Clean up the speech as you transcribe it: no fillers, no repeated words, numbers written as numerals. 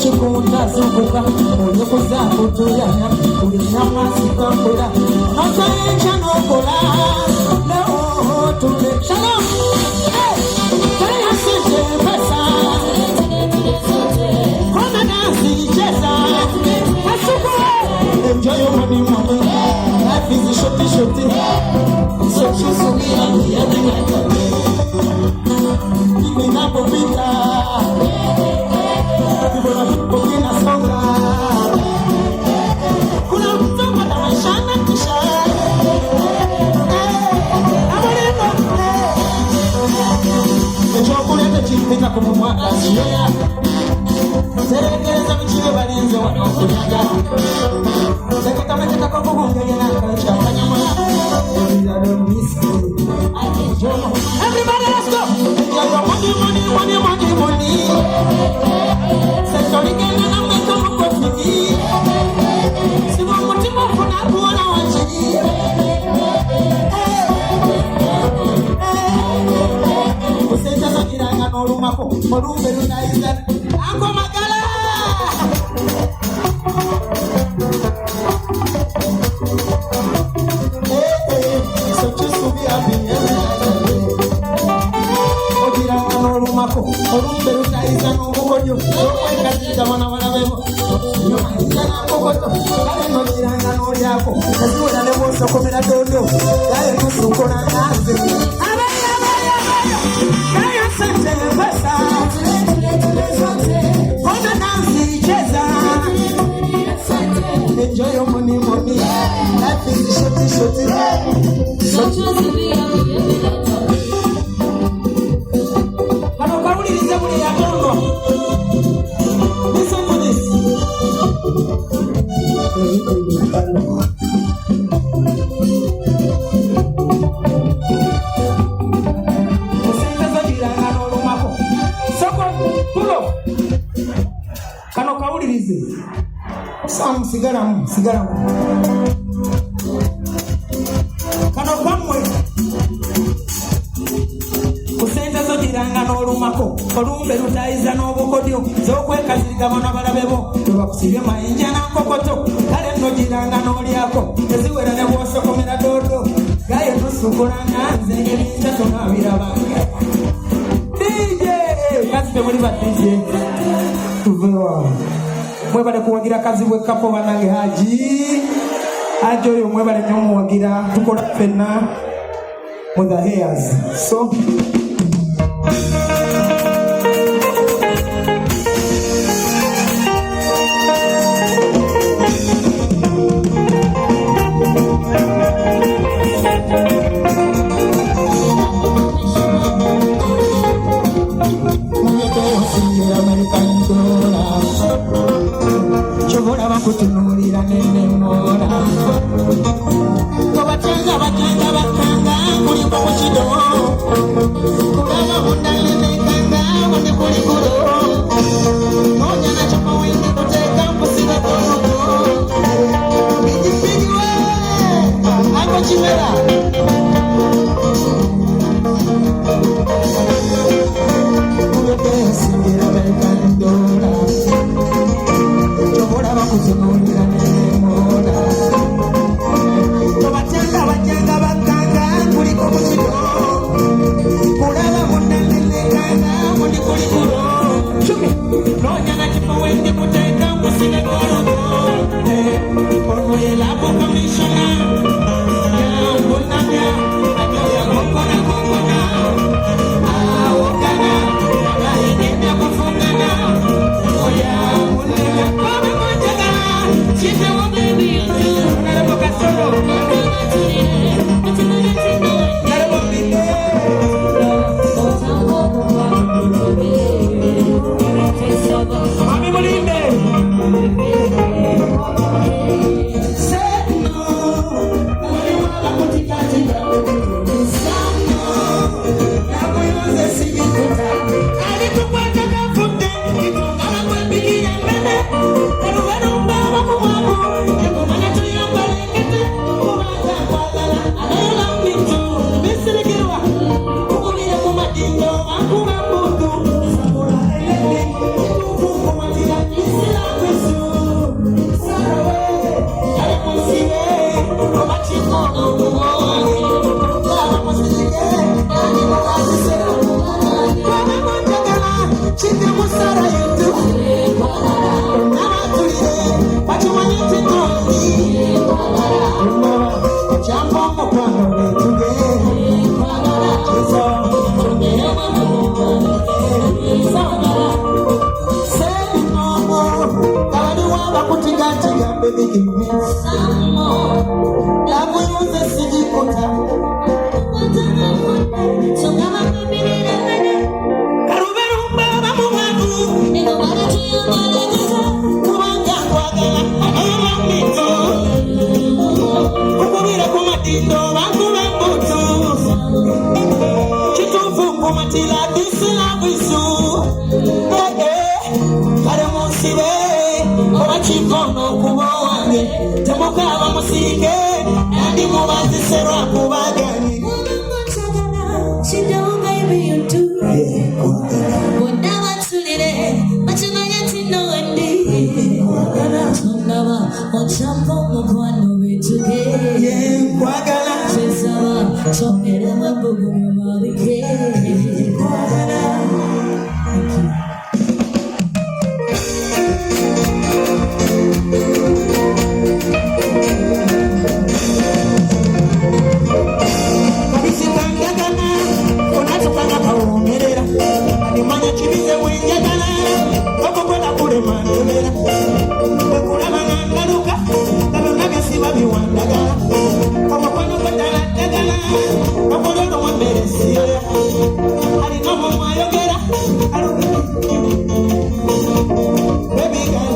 chikunda zubuka oyo kuzaku tuyanya ulinyama sikambula nozaenja nokola leo tule shalom kaya sije pesa kona nasi cheza asuko enjoy your money money life is shorty shorty so chusubia yadingata iminapopita Pokina songa kuna mtu mwana maishana kisha amareno echokulete chipita kumumwaka siyoya seregereza michiwe balinze wanokunyaga seketameteka kokugungegena kaisha kanyama everybody let's go money money money money money Setorigena na mweka mkofiki Siwa mutima kuna kuona wachigi Kuseta za kiranga norumako Morumbe luna izan Ako magala So chusubi abinye Ojiranga norumako Morumbe luna izan Omukonyo Okwekazika wana bebo Yoma kokoto Kale no kiranga no yako Kaziwela leboso komera dondo Kale nusuko na nazi Abaya Kaya sente besa Kona nazi cheza Enjoy your money money Life is shorty shorty So choose Kano kauli nizemuli ya dondo Listen to this. Soko Kano kaulirize. Sam sigara. Kano kamwe. Kusenta zogiranga n'olumako olumbe lutayiza n'obukodyo z'okwekaziriga bano balabebo tebakusibye mayinja n'ankokoto kale nno giranga n'olyako teziwera ne bw'osokomera doodo gaye tosukulanga nze ebinja tonaabirabanga DJ kazi temuli ba DJ tuvewa mwebale kuwagira kazi bwekapo banange haji oyo mwebale nnyo muwagira tukola ffenna with the hairs so Kobatanga batanga bakanga kuli kwa chido. Kulala mundale nekanga wande kuli kudo. Moja na chapa wende kuteka mpusina kono. Bidi we, ako chimera. Singira Americandola Chobora bakuzumunira nemona Tobatanga batanga bakanga kuli ko kuchido Kulala mundelele kanga mundi kuli kudo Chumi Nonya na chipa wende kuteka kusine kolo Ono yelapo kamishona Ya mbunanya Akaya kokona kokona Awokana Baby girl,